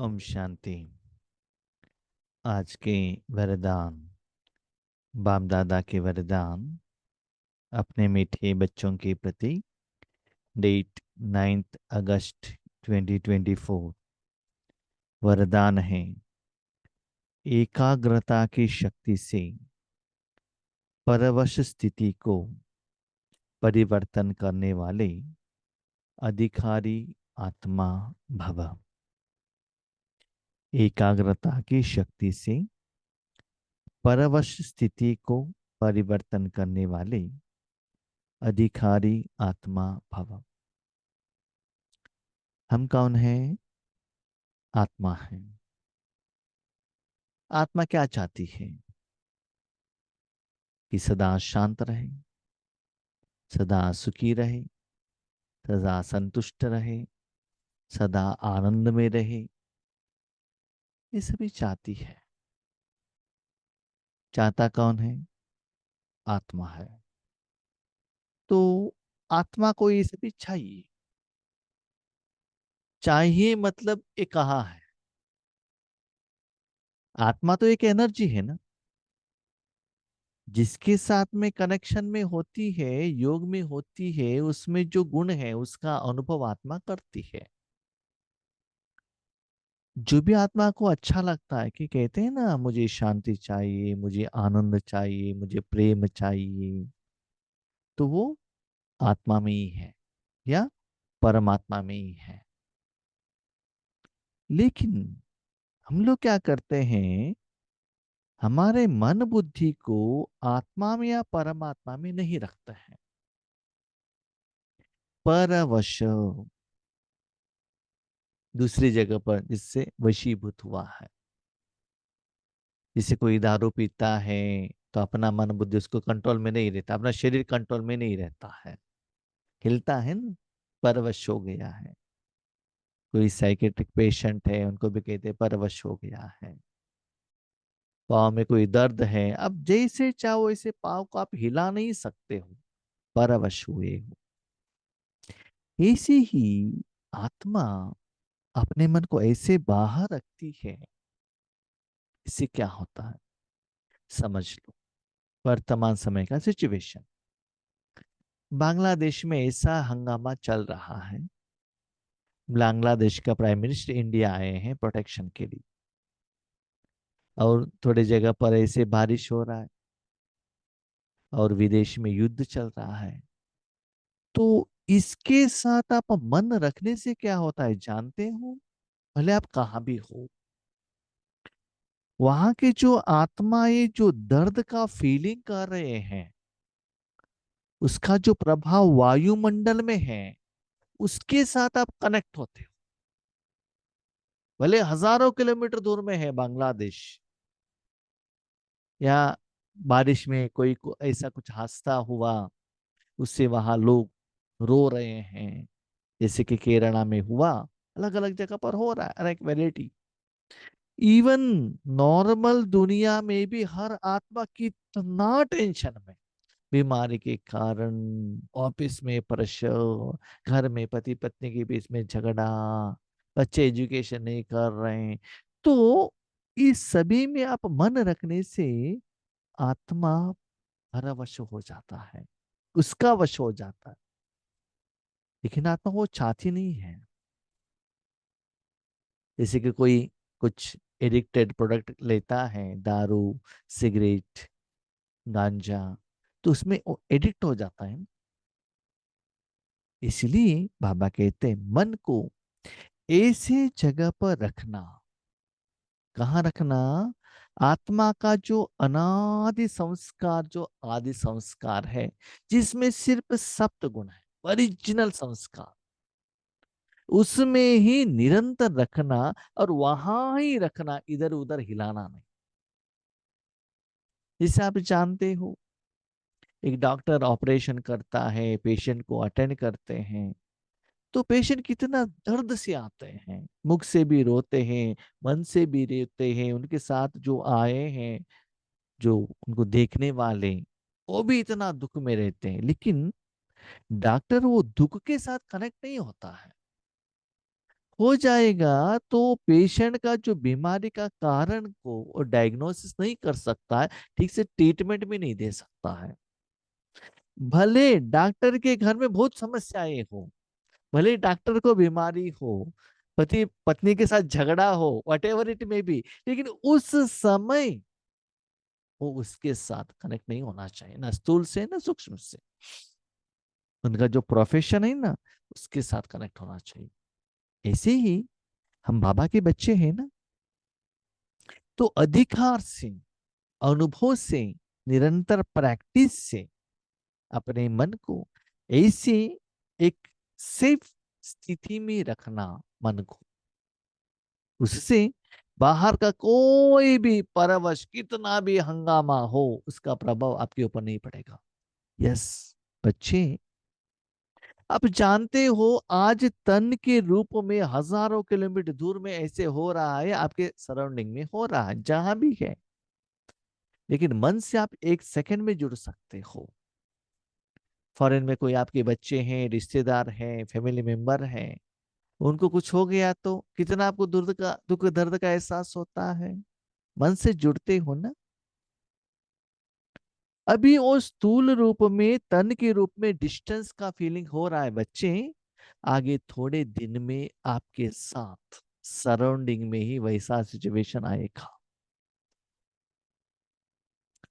ओम शांति। आज के वरदान, बाप दादा के वरदान अपने मीठे बच्चों के प्रति। डेट 9 अगस्त 2024। वरदान है, एकाग्रता की शक्ति से परवश स्थिति को परिवर्तन करने वाले अधिकारी आत्मा भव। एकाग्रता की शक्ति से परवश स्थिति को परिवर्तन करने वाले अधिकारी आत्मा भव। हम कौन हैं? आत्मा है। आत्मा क्या चाहती है? कि सदा शांत रहे, सदा सुखी रहे, सदा संतुष्ट रहे, सदा आनंद में रहे। ये सभी चाहती है। चाहता कौन है? आत्मा है। तो आत्मा को ये सभी चाहिए। चाहिए मतलब ये कहा है, आत्मा तो एक एनर्जी है ना, जिसके साथ में कनेक्शन में होती है, योग में होती है, उसमें जो गुण है उसका अनुभव आत्मा करती है। जो भी आत्मा को अच्छा लगता है, कि कहते हैं ना, मुझे शांति चाहिए, मुझे आनंद चाहिए, मुझे प्रेम चाहिए, तो वो आत्मा में ही है या परमात्मा में ही है। लेकिन हम लोग क्या करते हैं, हमारे मन बुद्धि को आत्मा में या परमात्मा में नहीं रखते हैं। परवश, दूसरी जगह पर जिससे वशीभूत हुआ है। जैसे कोई दारू पीता है तो अपना मन बुद्धि उसको कंट्रोल में नहीं रहता, अपना शरीर कंट्रोल में नहीं रहता है, हिलता है ना, परवश हो गया है। कोई साइकेट्रिक पेशेंट है, उनको भी कहते हैं परवश हो गया है। पाँव में कोई दर्द है, अब जैसे चाहो वैसे पाँव को आप हिला नहीं सकते हो, परवश हुए हो। ऐसे ही आत्मा अपने मन को ऐसे बाहर रखती है। इससे क्या होता है समझ लो। वर्तमान समय का सिचुएशन, बांग्लादेश में ऐसा हंगामा चल रहा है। बांग्लादेश का प्राइम मिनिस्टर इंडिया आए हैं प्रोटेक्शन के लिए, और थोड़ी जगह पर ऐसे बारिश हो रहा है और विदेश में युद्ध चल रहा है। तो इसके साथ आप मन रखने से क्या होता है जानते हो? भले आप कहाँ भी हो, वहां के जो आत्माएं जो दर्द का फीलिंग कर रहे हैं, उसका जो प्रभाव वायुमंडल में है, उसके साथ आप कनेक्ट होते हो। भले हजारों किलोमीटर दूर में है बांग्लादेश, या बारिश में कोई को ऐसा कुछ हादसा हुआ, उससे वहां लोग रो रहे हैं, जैसे कि केरला में हुआ, अलग अलग जगह पर हो रहा है, अलग वैरायटी। इवन नॉर्मल दुनिया में भी हर आत्मा कितना टेंशन में, बीमारी के कारण, ऑफिस में प्रेशर, घर में पति पत्नी के बीच में झगड़ा, बच्चे एजुकेशन नहीं कर रहे हैं। तो इस सभी में आप मन रखने से आत्मा परवश हो जाता है, उसका वश हो जाता है। लेकिन आत्मा वो चाहती नहीं है। जैसे कि कोई कुछ एडिक्टेड प्रोडक्ट लेता है, दारू, सिगरेट, गांजा, तो उसमें एडिक्ट हो जाता है। इसलिए बाबा कहते हैं मन को ऐसे जगह पर रखना। कहाँ रखना? आत्मा का जो अनादि संस्कार, जो आदि संस्कार है, जिसमें सिर्फ सप्त गुण है, ओरिजिनल संस्कार, उसमें ही निरंतर रखना, और वहां ही रखना, इधर उधर हिलाना नहीं। जैसे आप जानते हो, एक डॉक्टर ऑपरेशन करता है, पेशेंट को अटेंड करते हैं, तो पेशेंट कितना दर्द से आते हैं, मुख से भी रोते हैं, मन से भी रोते हैं, उनके साथ जो आए हैं, जो उनको देखने वाले, वो भी इतना दुख में रहते हैं। लेकिन डॉक्टर वो दुख के साथ कनेक्ट नहीं होता है, हो जाएगा तो पेशेंट का जो बीमारी का कारण को डायग्नोसिस नहीं कर सकता है, ठीक से ट्रीटमेंट भी नहीं दे सकता है। भले डॉक्टर के घर में बहुत समस्याएं हो, भले डॉक्टर को बीमारी हो, पति पत्नी के साथ झगड़ा हो, what ever it may be, लेकिन उस समय वो उसके साथ कनेक्ट नहीं होना चाहिए, ना स्थूल से ना सूक्ष्म से। उनका जो प्रोफेशन है ना, उसके साथ कनेक्ट होना चाहिए। ऐसे ही हम बाबा के बच्चे हैं ना, तो अधिकार से, अनुभव से, निरंतर प्रैक्टिस से अपने मन को ऐसे एक सेफ स्थिति में रखना, मन को, उससे बाहर का कोई भी परवश, कितना भी हंगामा हो, उसका प्रभाव आपके ऊपर नहीं पड़ेगा। यस बच्चे, आप जानते हो आज तन के रूप में हजारों किलोमीटर दूर में ऐसे हो रहा है, आपके सराउंडिंग में हो रहा है, जहां भी है, लेकिन मन से आप एक सेकंड में जुड़ सकते हो। फॉरेन में कोई आपके बच्चे हैं, रिश्तेदार हैं, फैमिली मेंबर हैं, उनको कुछ हो गया तो कितना आपको दुख दर्द का एहसास होता है। मन से जुड़ते हो ना। अभी वो स्थूल रूप में, तन के रूप में डिस्टेंस का फीलिंग हो रहा है बच्चे, आगे थोड़े दिन में आपके साथ सराउंडिंग में ही वैसा सिचुएशन आएगा,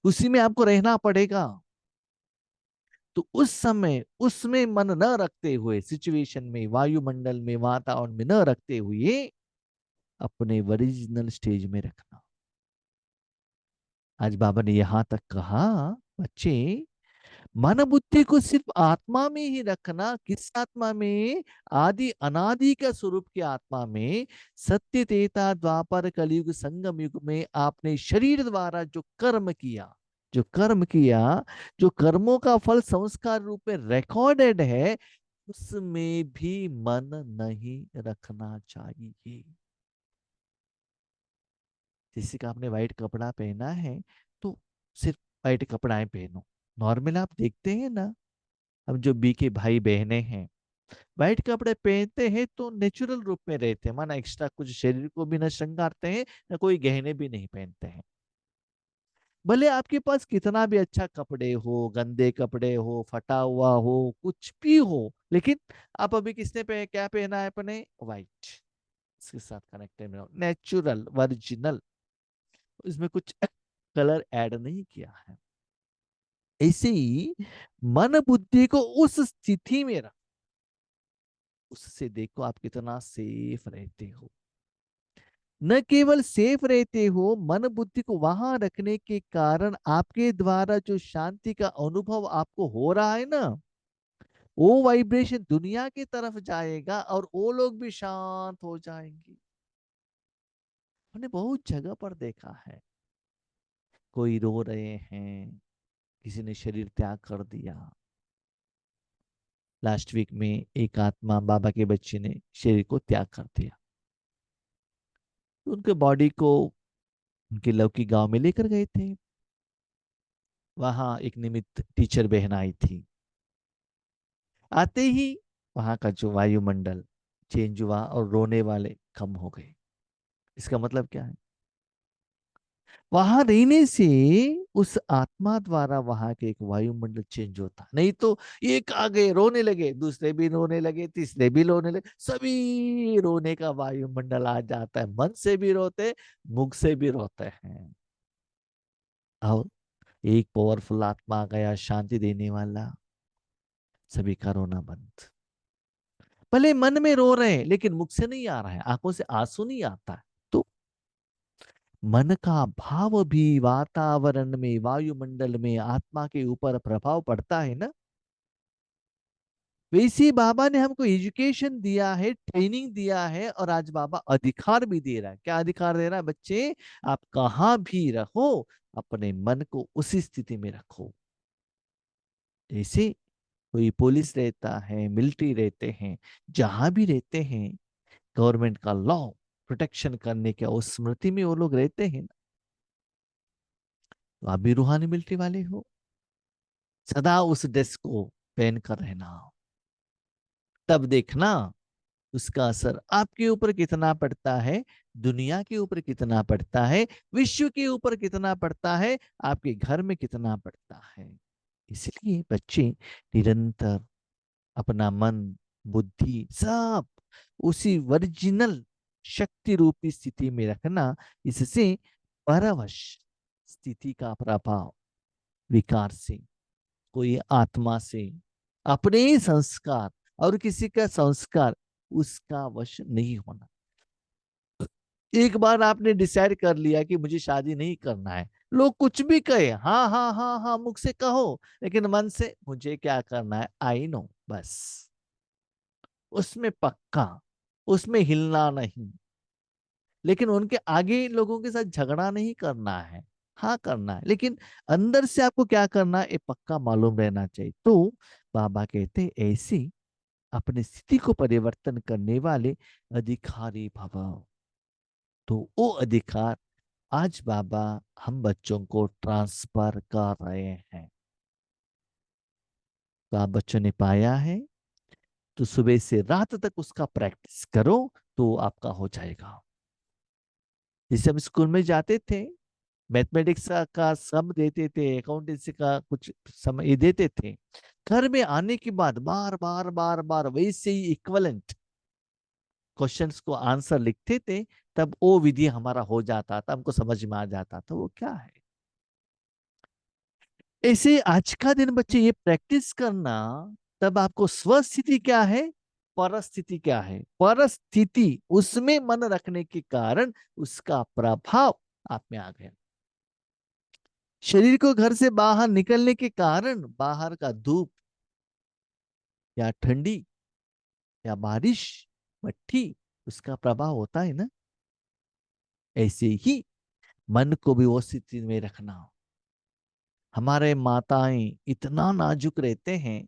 उसी में आपको रहना पड़ेगा। तो उस समय उसमें मन न रखते हुए, सिचुएशन में, वायुमंडल में, वातावरण में न रखते हुए, अपने ओरिजिनल स्टेज में रखना। आज बाबा ने यहां तक कहा, बच्चे, मन बुद्धि को सिर्फ आत्मा में ही रखना। किस आत्मा में? आदि अनादि का स्वरूप की आत्मा में। सत्य तेता द्वापर कलयुग संगम युग में आपने शरीर द्वारा जो कर्म किया, जो कर्म किया, जो कर्मों का फल संस्कार रूप में रिकॉर्डेड है, उसमें भी मन नहीं रखना चाहिए। जैसे कि आपने व्हाइट कपड़ा पहना है, तो सिर्फ व्हाइट कपड़ाएं पहनो। नॉर्मल आप देखते हैं ना, हम जो बी के भाई बहने हैं, व्हाइट कपड़े पहनते हैं तो नेचुरल रूप में रहते हैं, माना एक्स्ट्रा कुछ शरीर को भी न श्रृंगारते हैं, न कोई गहने भी नहीं पहनते हैं। भले आपके पास कितना भी अच्छा कपड़े हो, गंदे कपड़े हो, फटा हुआ हो, कुछ भी हो, लेकिन आप अभी किसने क्या पहना है? अपने व्हाइट, इसके साथ कनेक्टेड रहो, नेचुरल, ओरिजिनल, इसमें कुछ कलर ऐड नहीं किया है। ऐसे ही मन बुद्धि को उस स्थिति में रख, उससे देखो आप कितना सेफ रहते हो। न केवल सेफ रहते हो, मन बुद्धि को वहां रखने के कारण आपके द्वारा जो शांति का अनुभव आपको हो रहा है ना, वो वाइब्रेशन दुनिया की तरफ जाएगा और वो लोग भी शांत हो जाएंगे। मैंने बहुत जगह पर देखा है, कोई रो रहे हैं, किसी ने शरीर त्याग कर दिया। लास्ट वीक में एक आत्मा, बाबा के बच्चे ने शरीर को त्याग कर दिया, तो उनके बॉडी को उनके लौकी गांव में लेकर गए थे। वहां एक निमित्त टीचर बहन आई थी। आते ही वहां का जो वायुमंडल चेंज हुआ और रोने वाले कम हो गए। इसका मतलब क्या है? वहां रहने से उस आत्मा द्वारा वहां के एक वायुमंडल चेंज होता, नहीं तो एक आ गए रोने लगे, दूसरे भी रोने लगे, तीसरे भी रोने लगे, सभी रोने का वायुमंडल आ जाता है। मन से भी रोते, मुख से भी रोते हैं। और एक पावरफुल आत्मा आ गया, शांति देने वाला, सभी का रोना बंद। भले मन में रो रहे हैं, लेकिन मुख से नहीं आ रहा है, आंखों से आंसू नहीं आता है। तो मन का भाव भी वातावरण में, वायुमंडल में आत्मा के ऊपर प्रभाव पड़ता है ना। वैसे ही बाबा ने हमको एजुकेशन दिया है, ट्रेनिंग दिया है, और आज बाबा अधिकार भी दे रहा है। क्या अधिकार दे रहा है? बच्चे, आप कहां भी रहो, अपने मन को उसी स्थिति में रखो। जैसे कोई पुलिस रहता है, मिलिट्री रहते हैं, जहां भी रहते हैं, गवर्नमेंट का लॉ प्रोटेक्शन करने के उस स्मृति में वो लोग रहते हैं ना। तो आप भी रूहानी मिलिट्री वाले हो, सदा उस ड्रेस को पहन कर रहना। तब देखना उसका असर आपके ऊपर कितना पड़ता है, दुनिया के ऊपर कितना पड़ता है, विश्व के ऊपर कितना पड़ता है, आपके घर में कितना पड़ता है। इसलिए बच्चे निरंतर अपना मन, बुद्धि सब उसी ओरिजिनल शक्ति रूपी स्थिति में रखना। इससे परवश स्थिति का प्रभाव विकार से, कोई आत्मा से, अपने ही संस्कार और किसी का संस्कार, उसका वश नहीं होना। एक बार आपने डिसाइड कर लिया कि मुझे शादी नहीं करना है, लोग कुछ भी कहे, हाँ हाँ हाँ हाँ मुख से कहो, लेकिन मन से मुझे क्या करना है, आई नो, बस उसमें पक्का, उसमें हिलना नहीं। लेकिन उनके आगे लोगों के साथ झगड़ा नहीं करना है, हाँ करना है, लेकिन अंदर से आपको क्या करना है ये पक्का मालूम रहना चाहिए। तो बाबा कहते हैं, ऐसी अपनी स्थिति को परिवर्तन करने वाले अधिकारी भव। तो वो अधिकार आज बाबा हम बच्चों को ट्रांसफर कर रहे हैं। तो आप बच्चों ने पाया है, तो सुबह से रात तक उसका प्रैक्टिस करो, तो आपका हो जाएगा। जैसे हम स्कूल में जाते थे, मैथमेटिक्स का सम देते थे, अकाउंटेंसी का कुछ समय देते थे, घर में आने के बाद बार बार बार बार वैसे ही इक्वलेंट क्वेश्चंस को आंसर लिखते थे, तब वो विधि हमारा हो जाता था, हमको समझ में आ जाता था वो क्या है। ऐसे आज का दिन बच्चे ये प्रैक्टिस करना, तब आपको स्वस्थिति क्या है, परस्थिति क्या है, परस्थिति उसमें मन रखने के कारण उसका प्रभाव आप में आ गया। शरीर को घर से बाहर निकलने के कारण बाहर का धूप या ठंडी या बारिश, मट्टी, उसका प्रभाव होता है ना। ऐसे ही मन को भी वो स्थिति में रखना। हमारे माताएं इतना नाजुक रहते हैं,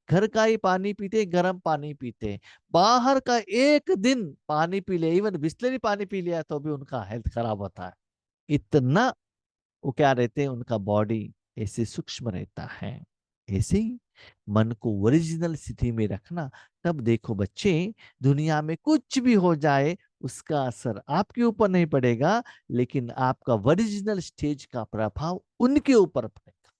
घर का ही पानी पीते, गर्म पानी पीते, बाहर का एक दिन पानी पी ले, इवन बिस्लरी पानी पी लिया तो भी उनका हेल्थ खराब होता है। इतना वो क्या रहते हैं, उनका बॉडी ऐसे सूक्ष्म रहता है। ऐसे ही मन को ओरिजिनल स्थिति में रखना, तब देखो बच्चे, दुनिया में कुछ भी हो जाए उसका असर आपके ऊपर नहीं पड़ेगा, लेकिन आपका ओरिजिनल स्टेज का प्रभाव उनके ऊपर पड़ेगा।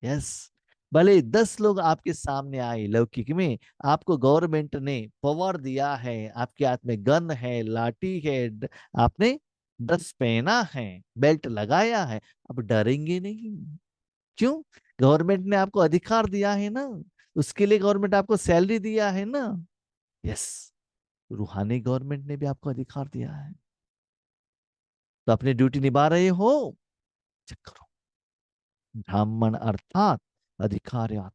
यस, भले 10 लोग आपके सामने आए लौकिक में, आपको गवर्नमेंट ने पावर दिया है, आपके हाथ में गन है, लाठी है, आपने ड्रेस पहना है, बेल्ट लगाया है, अब डरेंगे नहीं। क्यों? गवर्नमेंट ने आपको अधिकार दिया है ना, उसके लिए गवर्नमेंट आपको सैलरी दिया है ना। यस, रूहानी गवर्नमेंट ने भी आपको अधिकार दिया है, तो अपनी ड्यूटी निभा रहे हो, चेक करो। ब्राह्मण अर्थात अधिकार,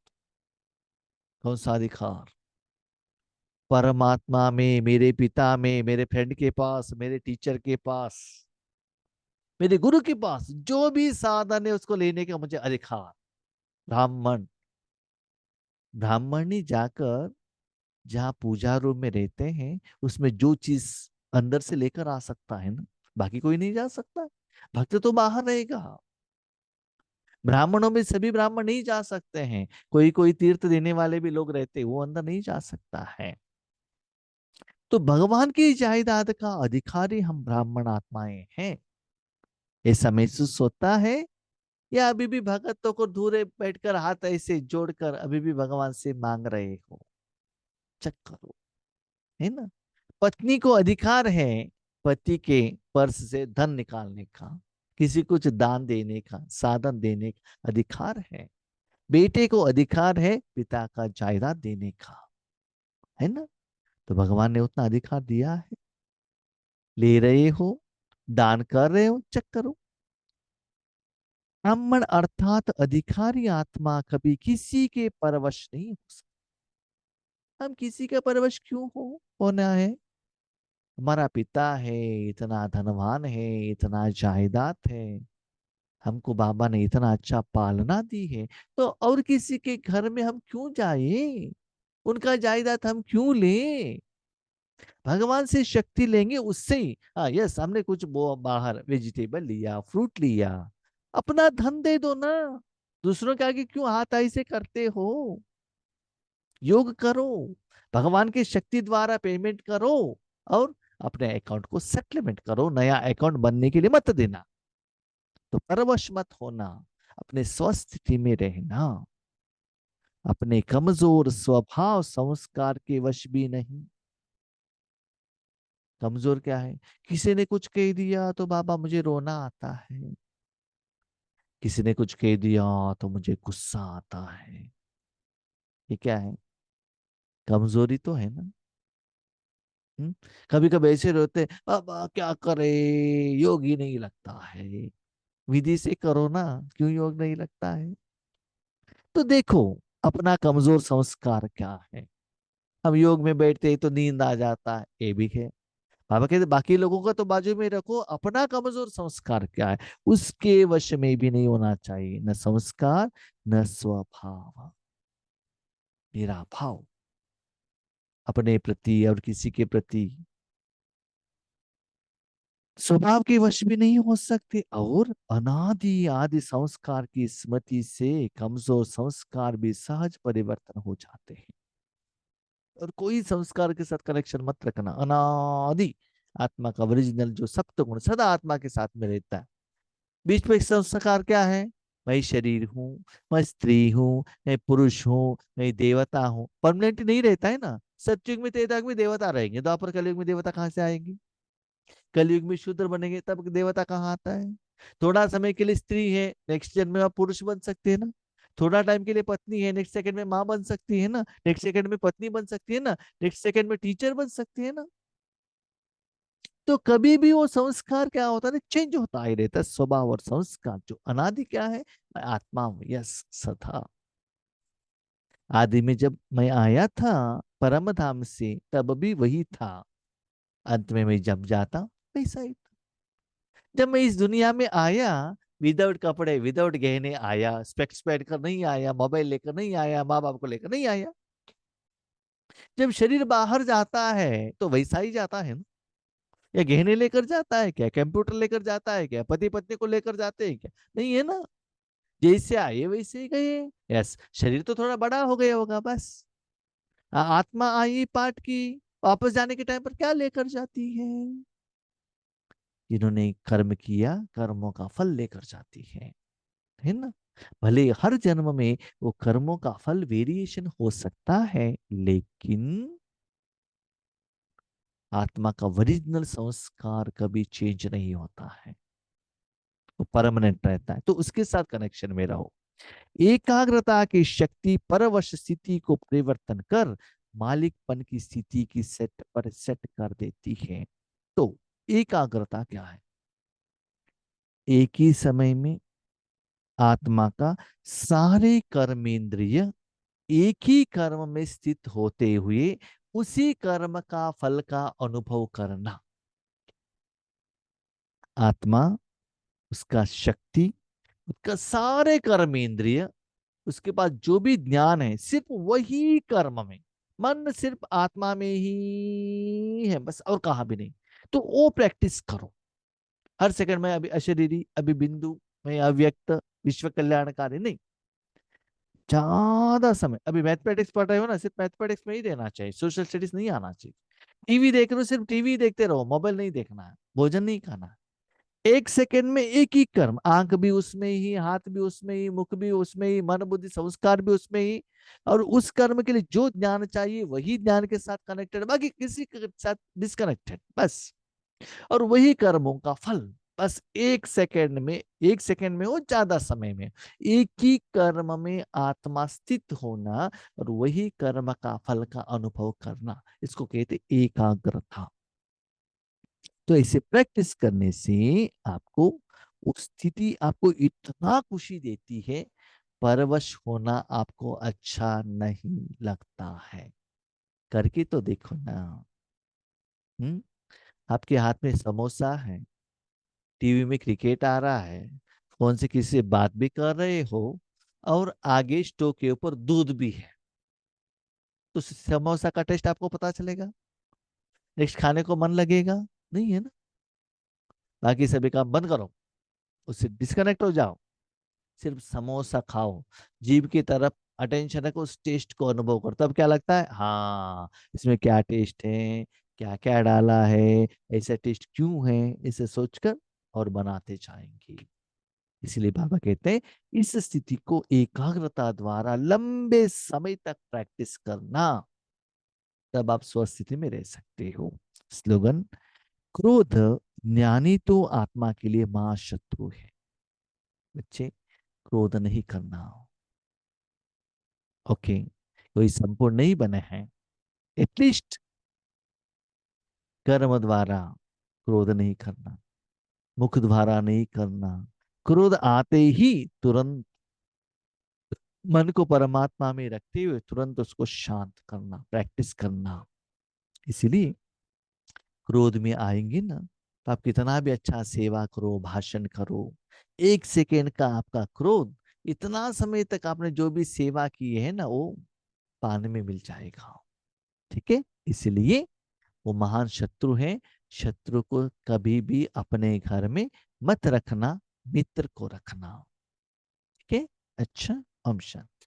कौन सा अधिकार? परमात्मा में, मेरे पिता में, मेरे फ्रेंड के पास, मेरे टीचर के पास, मेरे गुरु के पास जो भी साधन है उसको लेने का मुझे अधिकार। ब्राह्मण, ब्राह्मणी जाकर जहाँ पूजा रूम में रहते हैं, उसमें जो चीज अंदर से लेकर आ सकता है ना, बाकी कोई नहीं जा सकता। भक्त तो बाहर रहेगा। ब्राह्मणों में सभी ब्राह्मण नहीं जा सकते हैं, कोई कोई तीर्थ देने वाले भी लोग रहते हैं, वो अंदर नहीं जा सकता है। तो भगवान की जायदाद का अधिकारी हम ब्राह्मण आत्माएं हैं, ऐसा महसूस होता है? या अभी भी भगतों को दूर बैठकर हाथ ऐसे जोड़कर अभी भी भगवान से मांग रहे हो? चेक करो, है ना। पत्नी को अधिकार है पति के पर्स से धन निकालने का, किसी को कुछ दान देने का, साधन देने का अधिकार है। बेटे को अधिकार है पिता का जायदाद देने का, है ना। तो भगवान ने उतना अधिकार दिया है, ले रहे हो, दान कर रहे हो, चेक करो। ब्राह्मण अर्थात अधिकारी आत्मा कभी किसी के परवश नहीं हो सकती। हम किसी का परवश क्यों होना है? हमारा पिता है, इतना धनवान है, इतना जायदाद है, हमको बाबा ने इतना अच्छा पालना दी है, तो और किसी के घर में हम क्यों जाए? उनका जायदाद हम क्यों लें? भगवान से शक्ति लेंगे उससे ही। हाँ यस, हमने कुछ बाहर वेजिटेबल लिया, फ्रूट लिया, अपना धन दे दो ना। दूसरों के आगे क्यों हाथ ऐसे करते हो? योग करो, भगवान की शक्ति द्वारा पेमेंट करो और अपने अकाउंट को सेटलमेंट करो, नया अकाउंट बनने के लिए मत देना। तो परवश मत होना, अपने स्वस्थ स्थिति में रहना, अपने कमजोर स्वभाव संस्कार के वश भी नहीं। कमजोर क्या है? किसी ने कुछ कह दिया तो बाबा मुझे रोना आता है, किसी ने कुछ कह दिया तो मुझे गुस्सा आता है। ये क्या है? कमजोरी तो है ना। कभी कभी ऐसे रोते, बाबा क्या करे, योग ही नहीं लगता है। विधि से करो ना, क्यों योग नहीं लगता है? तो देखो, अपना कमजोर संस्कार क्या है। हम योग में बैठते ही तो नींद आ जाता है, ये भी है। बाबा कहते बाकी लोगों का तो बाजू में रखो, अपना कमजोर संस्कार क्या है, उसके वश में भी नहीं होना चाहिए। न संस्कार, न स्वभाव, मेरा भाव अपने प्रति और किसी के प्रति स्वभाव के वश भी नहीं हो सकते। और अनादि आदि संस्कार की स्मृति से कमजोर संस्कार भी सहज परिवर्तन हो जाते हैं। और कोई संस्कार के साथ कनेक्शन मत रखना। अनादि आत्मा का ओरिजिनल जो सप्त गुण सदा आत्मा के साथ में रहता है। बीच में एक संस्कार क्या है? मैं शरीर हूँ, मैं स्त्री हूँ, मैं पुरुष हूँ, मैं देवता हूँ, परमानेंट नहीं रहता है ना। सत्युग में त्रेता में देवता रहेंगे, द्वापर कलयुग में देवता कहाँ से आएंगे? कलयुग में शूद्र बनेंगे तब देवता कहाँ आता है? थोड़ा समय के लिए स्त्री है, नेक्स्ट जन्म में आप पुरुष बन सकते हैं ना। थोड़ा टाइम के लिए पत्नी है, नेक्स्ट सेकंड में माँ बन सकती है ना। नेक्स्ट सेकंड में पत्नी बन सकती है ना। नेक्स्ट सेकंड में टीचर बन सकती है ना। तो कभी भी वो संस्कार क्या होता है ना, चेंज होता ही रहता है। स्वभाव और संस्कार जो अनादि क्या है, मैं आत्मा हूं, यस सदा। आदि में जब मैं आया था परम धाम से, तब भी वही था। अंत में मैं जब जाता वैसा ही था। जब मैं इस दुनिया में आया, विदाउट कपड़े विदाउट गहने आया, स्पेक्स पहन कर नहीं आया, मोबाइल लेकर नहीं आया, माँ बाप को लेकर नहीं आया। जब शरीर बाहर जाता है तो वैसा ही जाता है ना। या गहने लेकर जाता है क्या, कंप्यूटर लेकर जाता है क्या, पति पत्नी को लेकर जाते हैं क्या? नहीं है ना। जैसे आए वैसे ही गए। यस, शरीर तो थोड़ा बड़ा हो गया होगा बस। आत्मा आई पाठ की, वापस जाने के टाइम पर क्या लेकर जाती है? जिन्होंने कर्म किया कर्मों का फल लेकर जाती है ना। भले हर जन्म में वो कर्मों का फल वेरिएशन हो सकता है, लेकिन आत्मा का ओरिजिनल संस्कार कभी चेंज नहीं होता है। वो परमानेंट रहता है। तो उसके साथ कनेक्शन में रहो। एकाग्रता की शक्ति परवश स्थिति को परिवर्तन कर मालिकपन की स्थिति की सेट पर सेट कर देती है। तो एकाग्रता क्या है? एक ही समय में आत्मा का सारे कर्मेंद्रिय एक ही कर्म में स्थित होते हुए उसी कर्म का फल का अनुभव करना। आत्मा, उसका शक्ति, उसका सारे कर्मेंद्रिय, उसके पास जो भी ज्ञान है सिर्फ वही कर्म में, मन सिर्फ आत्मा में ही है बस, और कहा भी नहीं। तो वो प्रैक्टिस करो हर सेकंड में। अभी अशरीरी, अभी बिंदु में अव्यक्त, विश्व कल्याणकारी नहीं। ज्यादा समय अभी मैथमेटिक्स पढ़ रहे हो ना, सिर्फ मैथमेटिक्स में ही रहना चाहिए, सोशल स्टडीज नहीं आना चाहिए। टीवी देख रहे हो, सिर्फ टीवी देखते रहो, मोबाइल नहीं देखना है, भोजन नहीं खाना है। एक सेकंड में एक ही कर्म, आंख भी उसमें ही, हाथ भी उसमें ही, मुख भी उसमें ही, मन बुद्धि संस्कार भी उसमें ही। और उस कर्म के लिए जो ज्ञान चाहिए वही ज्ञान के साथ कनेक्टेड, बाकी किसी के साथ डिस्कनेक्टेड बस। और वही कर्मों का फल बस एक सेकंड में, एक सेकंड में हो ज्यादा समय में, एक ही कर्म में आत्मा स्थित होना और वही कर्म का फल का अनुभव करना, इसको कहते एकाग्रता। तो ऐसे प्रैक्टिस करने से आपको वो स्थिति आपको इतना खुशी देती है, परवश होना आपको अच्छा नहीं लगता है। करके तो देखो ना। हम्म। आपके हाथ में समोसा है, टीवी में क्रिकेट आ रहा है, फोन से किसी से बात भी कर रहे हो, और आगे स्टोव के ऊपर दूध भी है। तो समोसा का टेस्ट आपको पता चलेगा? नेक्स्ट खाने को मन लगेगा? नहीं है ना। बाकी सभी काम बंद करो, उससे डिस्कनेक्ट हो जाओ, सिर्फ समोसा खाओ। जीभ की तरफ अटेंशन रखो, उस टेस्ट को अनुभव करो, तब क्या लगता है, हाँ इसमें क्या टेस्ट है, क्या क्या डाला है, ऐसा टेस्ट क्यों है, इसे सोचकर और बनाते जाएंगे। इसलिए बाबा कहते हैं इस स्थिति को एकाग्रता द्वारा लंबे समय तक प्रैक्टिस करना, तब आप स्वस्थिति में रह सकते हो। स्लोगन, क्रोध ज्ञानी तो आत्मा के लिए महाशत्रु है। बच्चे, क्रोध नहीं करना। ओके, कोई संपूर्ण नहीं बने हैं, एटलीस्ट कर्म द्वारा क्रोध नहीं करना, मुख द्वारा नहीं करना। क्रोध आते ही तुरंत मन को परमात्मा में रखते हुए तुरंत उसको शांत करना, प्रैक्टिस करना। इसीलिए क्रोध में आएंगे ना, तो आप कितना भी अच्छा सेवा करो, भाषण करो, 1 सेकेंड का आपका क्रोध, इतना समय तक आपने जो भी सेवा की है ना, वो पानी में मिल जाएगा। ठीक है, इसलिए वो महान शत्रु है। शत्रु को कभी भी अपने घर में मत रखना, मित्र को रखना। ठीक है, अच्छा, ओम शांति।